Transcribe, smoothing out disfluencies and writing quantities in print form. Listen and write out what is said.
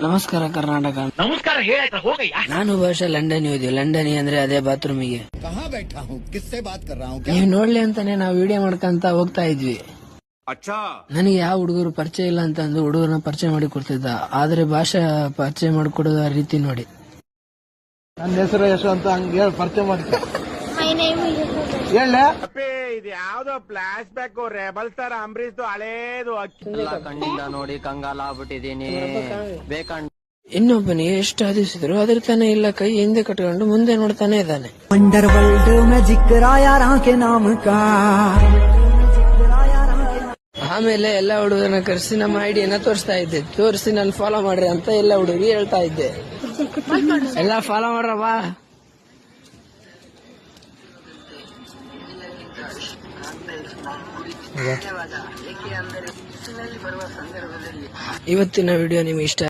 ನಮಸ್ಕಾರ ಕರ್ನಾಟಕ. ನಮಸ್ಕಾರ ಹೇಳಾಯ್ತಾ ಹೋಗಯ್ಯ. ನಾನು ಭಾಷೆ ಲಂಡನ್ ಹೋದ್ವಿ. ಲಂಡನ್ ಅಂದ್ರೆ ಅದೇ ಬಾತ್ರೂಮಿಗೆ. ನೀವು ನೋಡ್ಲಿ ಅಂತಾನೆ ನಾವು ವಿಡಿಯೋ ಮಾಡ್ಕೊಂತ ಹೋಗ್ತಾ ಇದ್ವಿ. ನನಗೆ ಯಾವ ಹುಡುಗರು ಪರಿಚಯ ಇಲ್ಲ ಅಂತ ಅಂದು ಹುಡುಗರನ್ನ ಪರಿಚಯ ಮಾಡಿ ಕೊಡ್ತಿದ್ದ. ಆದ್ರೆ ಭಾಷೆ ಪರಿಚಯ ಮಾಡಿಕೊಡೋದ ರೀತಿ ನೋಡಿ. ನನ್ನ ಹೆಸರು ಯಶವಂತ, ಹಂಗೆ ಪರಿಚಯ ಮಾಡ್ತೀನಿ. ಇದು ಯಾವ್ದೋ flash back rebel star Ambareesh ಹಳೇದು ಕಣ್ಣಿಂದ ನೋಡಿ ಕಂಗಾಲ ಆಗ್ಬಿಟ್ಟಿದೀನಿ. ಬೇಕಂಡ್ ಇನ್ನೊಬ್ಬನಿಗೆ ಎಷ್ಟು ಆದಿಸಿದ್ರು ಅದ್ರ ತಾನೇ ಇಲ್ಲ, ಕೈ ಹಿಂದೆ ಕಟ್ಕೊಂಡು ಮುಂದೆ ನೋಡ್ತಾನೆ ಇದ್ದಾನೆ. अंडर वर्ल्ड में जिक्र आया राह के नाम का. ಆಮೇಲೆ ಎಲ್ಲಾ ಹುಡುಗರನ್ನ ಕರೆಸಿ ನಮ್ಮ ಐಡಿಯನ್ನ ತೋರಿಸ್ತಾ ಇದ್ದೆ. ತೋರಿಸಿ ನಾನು ಫಾಲೋ ಮಾಡ್ರಿ ಅಂತ ಎಲ್ಲ ಹುಡುಗರಿಗೆ ಹೇಳ್ತಾ ಇದ್ದೆ. ಎಲ್ಲ ಫಾಲೋ ಮಾಡ್ರವ. ಇವತ್ತಿನ ವಿಡಿಯೋ ನಿಮ್ಗೆ ಇಷ್ಟ